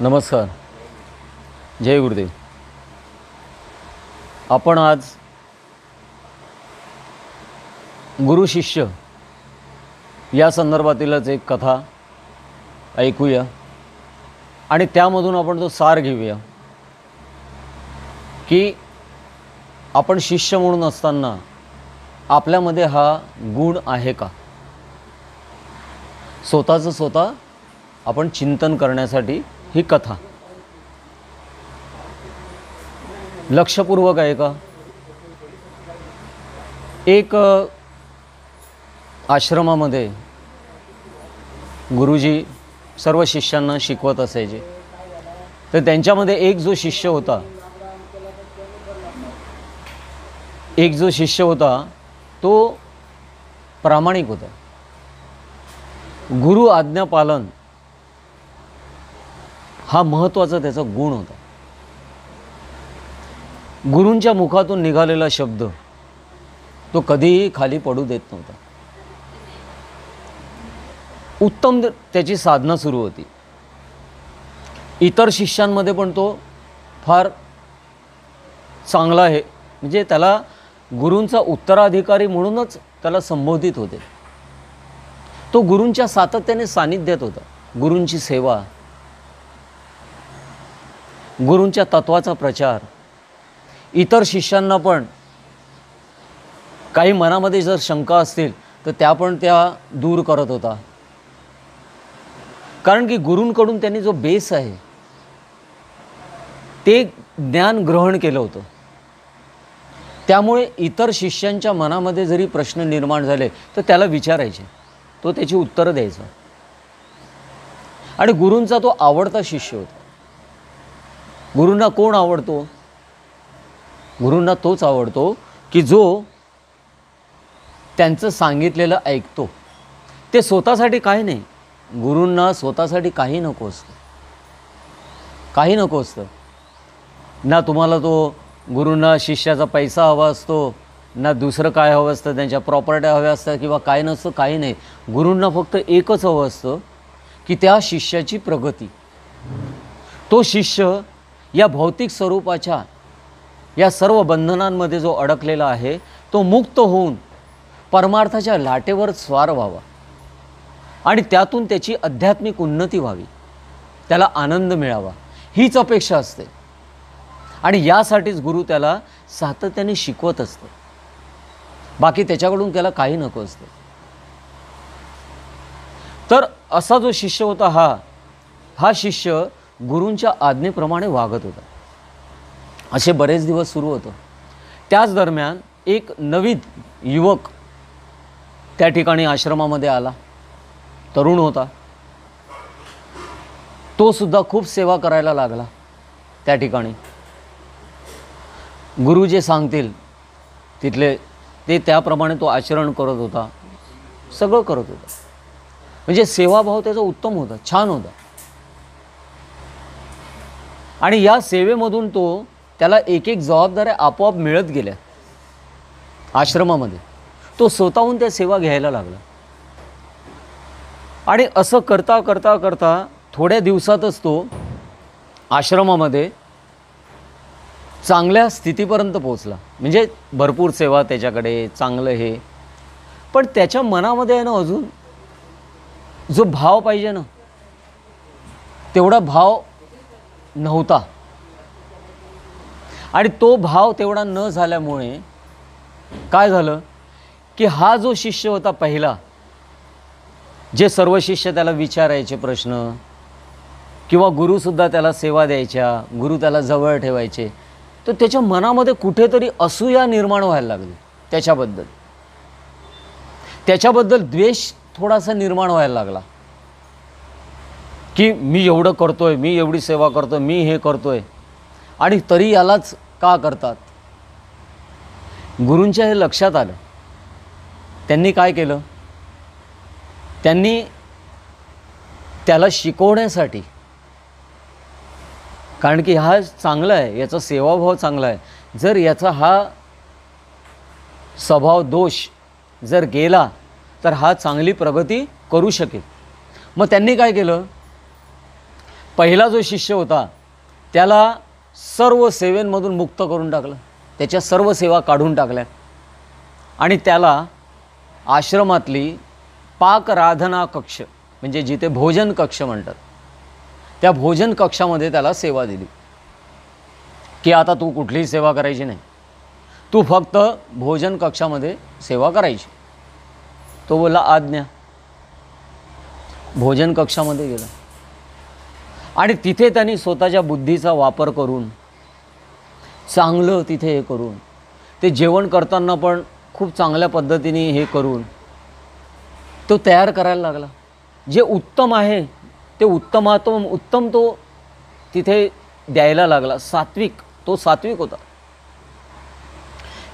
नमस्कार. जय गुरुदेव. आपण आज गुरु शिष्य या संदर्भातीलच एक कथा ऐकूया आणि त्यामधून आपण तो सार घेऊया की आपण शिष्य म्हणून असताना आपल्यामध्ये हा गुण आहे का. स्वतःचं स्वतः आपण चिंतन करण्यासाठी ही कथा लक्षपूर्वक आहे का. एक आश्रमामध्ये गुरुजी सर्व शिष्यांना शिकवत असायचे. तर त्यांच्यामध्ये एक जो शिष्य होता तो प्रामाणिक होता. गुरु आज्ञा पालन हा महत्त्वाचा त्याचा गुण होता. गुरूंच्या मुखातून निघालेला शब्द तो कधीही खाली पडू देत नव्हता. उत्तम त्याची साधना सुरू होती. इतर शिष्यांमध्ये पण तो फार चांगला आहे, म्हणजे त्याला गुरूंचा उत्तराधिकारी म्हणूनच त्याला संबोधित होते. तो गुरूंच्या सातत्याने सानिध्यात होता. गुरूंची सेवा, गुरूंच्या तत्वाचा प्रचार, इतर शिष्यांना पण काही मनामध्ये जर शंका असतील तर त्या दूर करत होता. कारण की गुरूंकडून त्यांनी जो बेस आहे ते ज्ञान ग्रहण केलं होतं. त्यामुळे इतर शिष्यांच्या मनामध्ये जरी प्रश्न निर्माण झाले तर त्याला विचारायचे, तो त्याची उत्तरं द्यायचा. आणि गुरूंचा तो आवडता शिष्य होता. गुरूंना कोण आवडतो? गुरूंना तोच आवडतो की जो त्यांचं सांगितलेलं ऐकतो. ते स्वतःसाठी काही नाही. गुरूंना स्वतःसाठी काही नको असतं. ना तुम्हाला तो गुरूंना शिष्याचा पैसा हवा असतो, ना दुसरं काय हवं असतं, त्यांच्या प्रॉपर्ट्या हव्या असतात किंवा काय नसतं, काही नाही. गुरूंना फक्त एकच हवं असतं की त्या शिष्याची प्रगती. तो शिष्य या भौतिक स्वरूपाच्या या सर्व बंधनांमध्ये जो अडकलेला आहे तो मुक्त होऊन परमार्थाच्या लाटेवर स्वार व्हावा आणि त्यातून त्याची आध्यात्मिक उन्नती व्हावी, त्याला आनंद मिळावा, हीच अपेक्षा असते. आणि यासाठीच गुरु त्याला सातत्याने शिकवत असतो. बाकी त्याच्याकडून त्याला काही नको असतं. तर असा जो शिष्य होता हा शिष्य गुरूंच्या आज्ञेप्रमाणे वागत होता. असे बरेच दिवस सुरू होतं. त्याच दरम्यान एक नवीन युवक त्या ठिकाणी आश्रमामध्ये आला. तरुण होता. तो सुद्धा खूप सेवा करायला लागला. त्या ठिकाणी गुरु जे सांगतील तिथले ते त्याप्रमाणे तो आचरण करत होता. सगळं करत होता. म्हणजे सेवाभाव त्याचा उत्तम होता, छान होता. आणि या सेवेमधून त्याला एक जबाबदाऱ्या आपोआप मिळत गेल्या. आश्रमामध्ये तो स्वतःहून त्या सेवा घ्यायला लागला. आणि असं करता करता करता थोड्या दिवसातच तो आश्रमामध्ये चांगल्या स्थितीपर्यंत पोहोचला. म्हणजे भरपूर सेवा त्याच्याकडे, चांगलं हे. पण त्याच्या मनामध्ये आहे ना अजून जो भाव पाहिजे ना तेवढा भाव नव्हता. आणि तो भाव तेवढा न झाल्यामुळे काय झालं की हा जो शिष्य होता पहिला, जे सर्व शिष्य त्याला विचारायचे प्रश्न किंवा गुरुसुद्धा त्याला सेवा द्यायच्या, गुरु त्याला जवळ ठेवायचे, तर त्याच्या मनामध्ये कुठेतरी असूया निर्माण व्हायला लागली. त्याच्याबद्दल द्वेष थोडासा निर्माण व्हायला लागला की मी एवढं करतोय, मी एवढी सेवा करतोय, मी हे करतोय आणि तरी यालाच का करतात. गुरूंच्या हे लक्षात आलं. त्यांनी काय केलं, त्यांनी त्याला शिकवण्यासाठी, कारण की हा चांगला आहे, याचा सेवाभाव चांगला आहे, जर याचा हा स्वभाव दोष जर गेला तर हा चांगली प्रगती करू शकेल. मग त्यांनी काय केलं, पहिला जो शिष्य होता त्याला सर्व सेवेंमधून मुक्त करून टाकलं, त्याच्या सर्व सेवा काढून टाकल्या आणि त्याला आश्रमातली पाकराधना कक्ष म्हणजे जिथे भोजन कक्ष म्हणतात त्या भोजन कक्षामध्ये त्याला सेवा दिली की आता तू कुठलीही सेवा करायची नाही, तू फक्त भोजन कक्षामध्ये सेवा करायची. तो बोलला आज्ञा. भोजन कक्षामध्ये गेला आणि तिथे त्यांनी स्वतःच्या बुद्धीचा वापर करून चांगलं तिथे हे करून ते जेवण करताना पण खूप चांगल्या पद्धतीने हे करून तो तयार करायला लागला. जे उत्तम आहे ते उत्तम तो तिथे द्यायला लागला. तो सात्विक होता.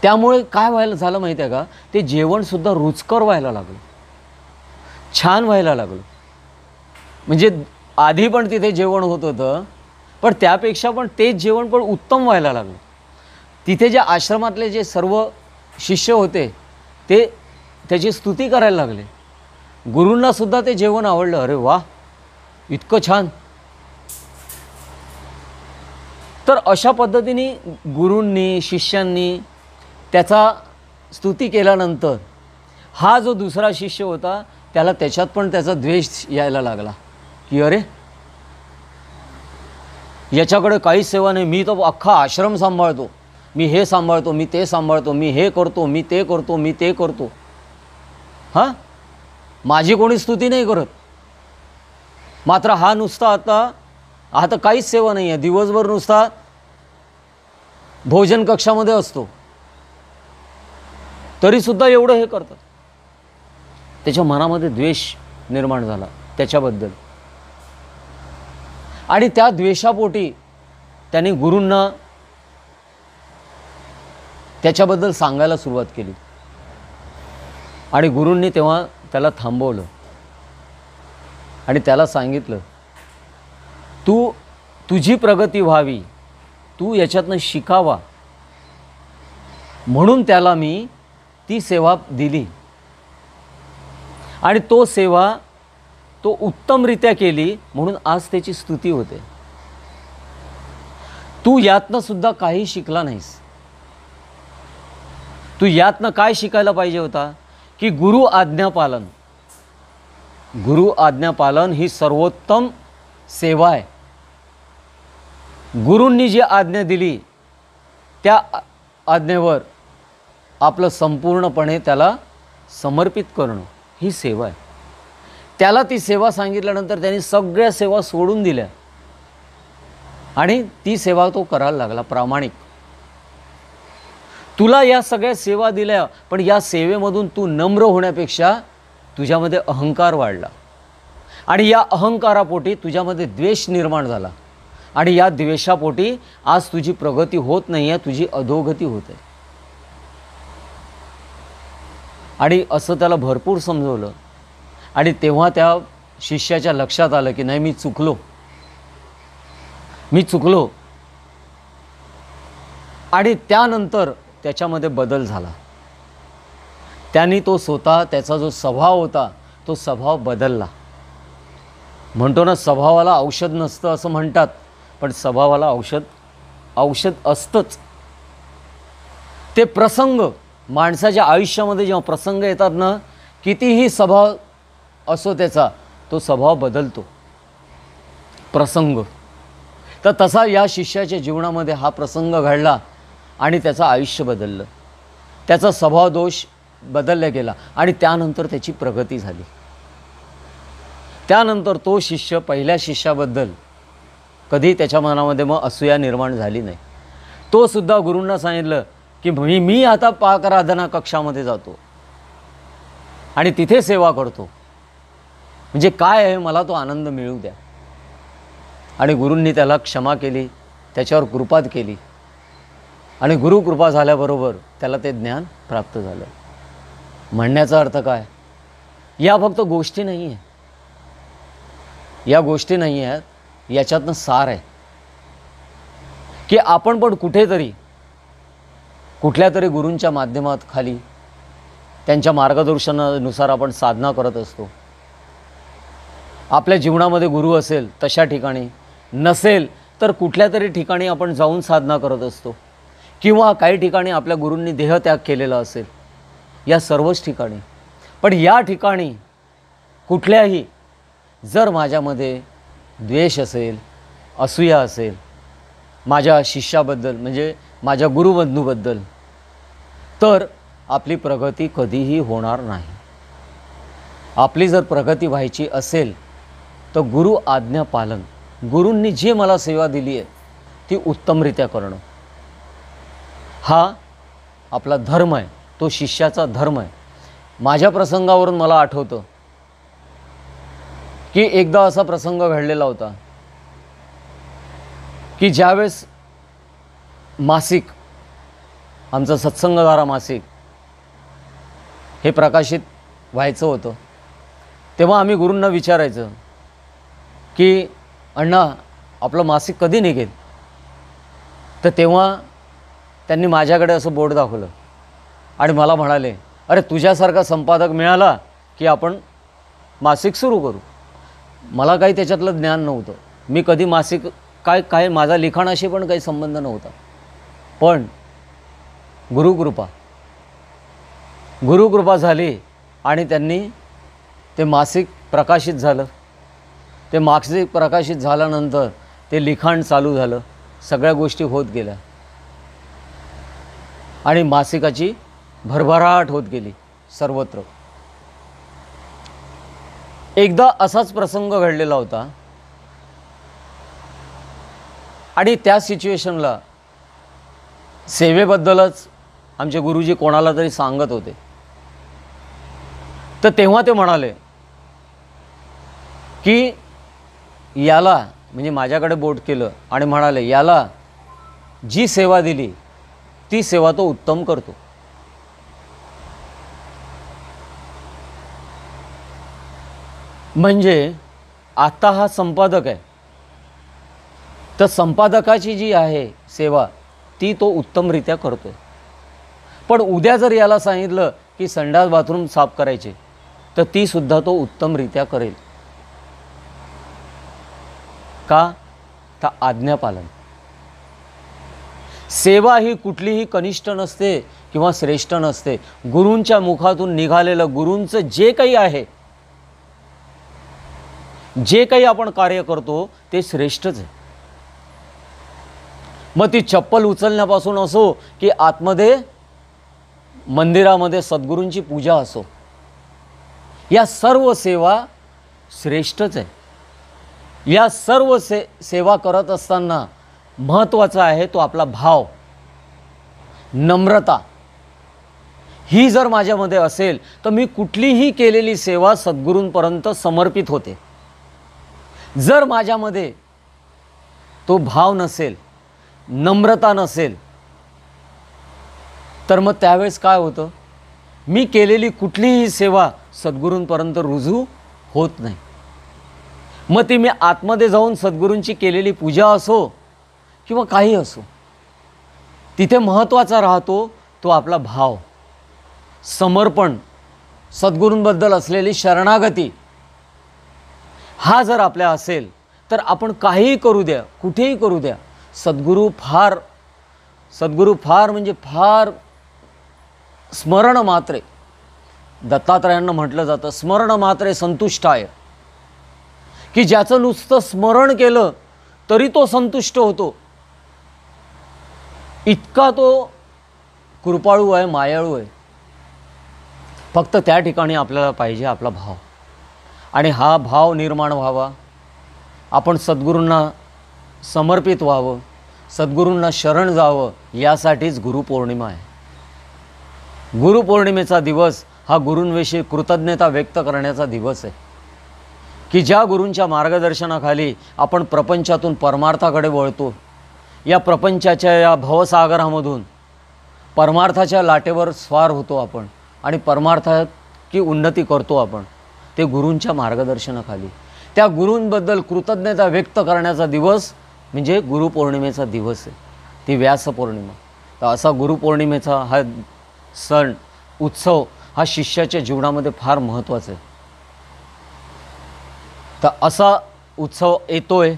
त्यामुळे काय व्हायला झालं माहिती आहे का, ते जेवणसुद्धा रुचकर व्हायला लागलं, छान व्हायला लागलं. म्हणजे आधी पण तिथे जेवण होत होतं पण त्यापेक्षा पण तेच जेवण पण उत्तम व्हायला लागलं. तिथे जे आश्रमातले जे सर्व शिष्य होते ते त्याची स्तुती करायला लागले. गुरूंनासुद्धा ते जेवण आवडलं. अरे वा, इतकं छान. तर अशा पद्धतीने गुरूंनी शिष्यांनी त्याचा स्तुती केल्यानंतर हा जो दुसरा शिष्य होता त्याला त्याच्यात पण त्याचा द्वेष यायला लागला की अरे याच्याकडे काहीच सेवा नाही, मी तो अख्खा आश्रम सांभाळतो, मी हे सांभाळतो, मी ते सांभाळतो, मी हे करतो, मी ते करतो, मी ते करतो. हां, माझी कोणी स्तुती नाही करत. मात्र हा नुसता आता काहीच सेवा नाही आहे, दिवसभर नुसता भोजन कक्षामध्ये असतो तरीसुद्धा एवढं हे करतात. त्याच्या मनामध्ये द्वेष निर्माण झाला त्याच्याबद्दल आणि त्या द्वेषापोटी त्याने गुरूंना त्याच्याबद्दल सांगायला सुरुवात केली आणि गुरूंनी तेव्हा त्याला थांबवलं आणि त्याला सांगितलं, तुझी प्रगती व्हावी, तू याच्यातनं शिकावा म्हणून त्याला मी ती सेवा दिली आणि तो उत्तमरित्या केली म्हणून आज त्याची स्तुती होते. तू यातनं सुद्धा काही शिकला नाहीस. तू यातनं काय शिकायला पाहिजे होता की गुरु आज्ञापालन ही सर्वोत्तम सेवा आहे. गुरूंनी जी आज्ञा दिली त्या आज्ञेवर आपलं संपूर्णपणे त्याला समर्पित करणं ही सेवा आहे. त्याला ती सेवा सांगितल्यानंतर त्यांनी सगळ्या सेवा सोडून दिल्या आणि ती सेवा तो करायला लागला प्रामाणिक. तुला या सगळ्या सेवा दिल्या पण या सेवेमधून तू नम्र होण्यापेक्षा तुझ्यामध्ये अहंकार वाढला आणि या अहंकारापोटी तुझ्यामध्ये द्वेष निर्माण झाला आणि या द्वेषापोटी आज तुझी प्रगती होत नाही आहे, तुझी अधोगती होत आहे. आणि असं त्याला भरपूर समजवलं आणि तेव्हा त्या शिष्याच्या लक्षात आलं की नाही, मी चुकलो आणि त्यानंतर त्याच्यामध्ये बदल झाला. त्यांनी तो स्वतः त्याचा जो स्वभाव होता तो स्वभाव बदलला. म्हणतो ना, स्वभावाला औषध नसतं असं म्हणतात, पण स्वभावाला औषध असतंच. ते प्रसंग माणसाच्या आयुष्यामध्ये जेव्हा प्रसंग येतात ना, कितीही स्वभाव असो त्याचा, तो स्वभाव बदलतो प्रसंग. तर तसा या शिष्याच्या जीवनामध्ये हा प्रसंग घडला आणि त्याचं आयुष्य बदललं, त्याचा स्वभाव दोष बदलला गेला आणि त्यानंतर त्याची प्रगती झाली. त्यानंतर तो शिष्य पहिल्या शिष्याबद्दल कधी त्याच्या मनामध्ये मग असूया निर्माण झाली नाही. तो सुद्धा गुरूंना सांगितलं की मी आता पाकराधना कक्षामध्ये जातो आणि तिथे सेवा करतो, म्हणजे काय आहे, मला तो आनंद मिळू द्या. आणि गुरूंनी त्याला क्षमा केली, त्याच्यावर कृपा केली आणि गुरुकृपा झाल्याबरोबर त्याला ते ज्ञान प्राप्त झालं. म्हणण्याचा अर्थ काय, या फक्त गोष्टी नाही आहे, या गोष्टी नाही आहेत, याच्यातनं सार आहे की आपण पण कुठल्या तरी गुरूंच्या माध्यमाखाली त्यांच्या मार्गदर्शनानुसार आपण साधना करत असतो. आपल्या जीवनामध्ये गुरु असेल तशा ठिकाणी नसेल तर कुठल्या तरी ठिकाणी आपण जाऊन साधना करत असतो, किंवा काही ठिकाणी आपल्या गुरूंनी देहत्याग केलेला असेल, या सर्वच ठिकाणी. पण या ठिकाणी कुठल्याही जर माझ्यामध्ये द्वेष असेल, असूया असेल माझ्या शिष्याबद्दल, म्हणजे माझ्या गुरुबंधूबद्दल, तर आपली प्रगती कधीही होणार नाही. आपली जर प्रगती व्हायची असेल तर गुरु आज्ञा पालन, गुरूंनी जे मला सेवा दिली आहे ती उत्तमरित्या करणं, हा आपला धर्म आहे, तो शिष्याचा धर्म आहे. माझ्या प्रसंगावरून मला आठवतं की एकदा असा प्रसंग घडलेला होता की ज्यावेळेस मासिक, आमचं सत्संगधारा मासिक हे प्रकाशित व्हायचं होतं, तेव्हा आम्ही गुरूंना विचारायचं की अण्णा आपलं मासिक कधी निघेल. तर तेव्हा त्यांनी माझ्याकडे असं बोर्ड दाखवलं आणि मला म्हणाले, अरे तुझ्यासारखा संपादक मिळाला की आपण मासिक सुरू करू. मला काही त्याच्यातलं ज्ञान नव्हतं, मी कधी मासिक काय माझा लिखाणाशी पण काही संबंध नव्हता. पण गुरुकृपा झाली आणि त्यांनी ते मासिक प्रकाशित झालं. ते मासिक प्रकाशित झाल्यानंतर ते लिखाण चालू झालं, सगळ्या गोष्टी होत गेल्या आणि मासिकाची भरभराट होत गेली सर्वत्र. एकदा असाच प्रसंग घडलेला होता आणि त्या सिच्युएशनला सेवेबद्दलच आमचे गुरुजी कोणाला तरी सांगत होते. तर तेव्हा ते म्हणाले की याला, म्हणजे माझ्याकडे बोट केलं आणि म्हणाले, याला जी सेवा दिली ती सेवा तो उत्तम करतो. म्हणजे आता हा संपादक आहे, तर संपादकाची जी आहे सेवा ती तो उत्तमरित्या करतोय. पण उद्या जर याला सांगितलं की संडास बाथरूम साफ करायचे, तर ती सुद्धा तो उत्तमरित्या करेल. का? तर आज्ञापालन. सेवा ही कुठलीही कनिष्ठ नसते किंवा श्रेष्ठ नसते. गुरूंच्या मुखातून निघालेलं, गुरूंचं जे काही आहे, जे काही आपण कार्य करतो ते श्रेष्ठच आहे. मग ती चप्पल उचलण्यापासून असो की आतमध्ये मंदिरामध्ये सद्गुरूंची पूजा असो, या सर्व सेवा श्रेष्ठच आहे. या सर्व सेवा करत असताना महत्त्वाचा आहे तो आपला भाव, नम्रता. ही जर माझ्यामध्ये असेल तर मी कुठलीही केलेली सेवा सद्गुरूंपर्यंत समर्पित होते. जर माझ्यामध्ये तो भाव नसेल, नम्रता नसेल, तर मग त्यावेळेस काय होतं, मी केलेली कुठलीही सेवा सद्गुरूंपर्यंत रुजू होत नाही. मग ती मी आतमध्ये जाऊन सद्गुरूंची केलेली पूजा असो किंवा काही असो, तिथे महत्त्वाचा राहतो तो आपला भाव, समर्पण, सद्गुरूंबद्दल असलेली शरणागती. हा जर आपल्या असेल तर आपण काहीही करू द्या, कुठेही करू द्या, सद्गुरू फार म्हणजे फार स्मरण मात्रे, दत्तात्रयांना म्हटलं जातं स्मरण मात्रे संतुष्टाय, की ज्याचं नुसतं स्मरण केलं तरी तो संतुष्ट होतो. इतका तो कृपाळू आहे, मायाळू आहे. फक्त त्या ठिकाणी आपल्याला पाहिजे आपला भाव, आणि हा भाव निर्माण व्हावा, आपण सद्गुरूंना समर्पित व्हावं, सद्गुरूंना शरण जावं, यासाठीच गुरुपौर्णिमा आहे. गुरुपौर्णिमेचा दिवस हा गुरूंविषयी कृतज्ञता व्यक्त करण्याचा दिवस आहे, की ज्या गुरूंच्या मार्गदर्शनाखाली आपण प्रपंचातून परमार्थाकडे वळतो. या प्रपंचाच्या या भवसागरामधून परमार्थाच्या लाटेवर स्वार होतो आपण आणि परमार्थाची उन्नती करतो आपण, ते गुरूंच्या मार्गदर्शनाखाली. त्या गुरूंबद्दल कृतज्ञता व्यक्त करण्याचा दिवस म्हणजे गुरुपौर्णिमेचा दिवस आहे, ती व्यासपौर्णिमा. तर असा गुरुपौर्णिमेचा हा सण, उत्सव हा शिष्याच्या जीवनामध्ये फार महत्त्वाचा आहे. तर असा उत्सव येतोय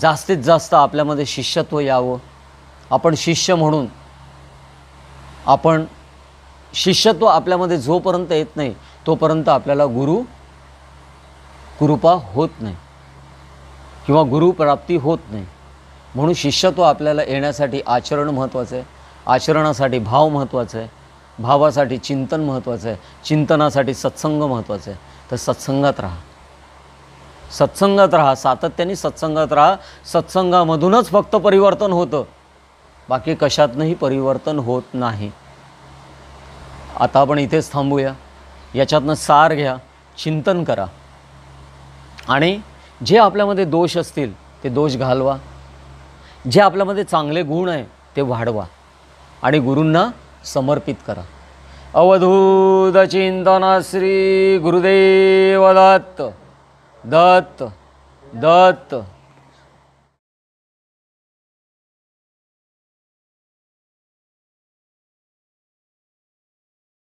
जास्तीत जास्त आपल्यामध्ये शिष्यत्व यावं, आपण शिष्य म्हणून आपण शिष्यत्व आपल्यामध्ये जोपर्यंत येत नाही तोपर्यंत आपल्याला गुरुकृपा होत नाही किंवा गुरुप्राप्ती होत नाही. म्हणून शिष्यत्व आपल्याला येण्यासाठी आचरण महत्त्वाचं आहे, आचरणासाठी भाव महत्त्वाचा आहे, भावासाठी चिंतन महत्त्वाचं आहे, चिंतनासाठी सत्संग महत्त्वाचं आहे. तर सत्संगात राहा, सत्संगात राहा, सातत्याने सत्संगात राहा. सत्संगामधूनच फक्त परिवर्तन होतं, बाकी कशातनंही परिवर्तन होत नाही. आता आपण इथेच थांबूया. याच्यातनं सार घ्या, चिंतन करा आणि जे आपल्यामध्ये दोष असतील ते दोष घालवा, जे आपल्यामध्ये चांगले गुण आहे ते वाढवा आणि गुरूंना समर्पित करा. अवधूत चिंतन श्री गुरुदेव दत्त दत्त दत्त.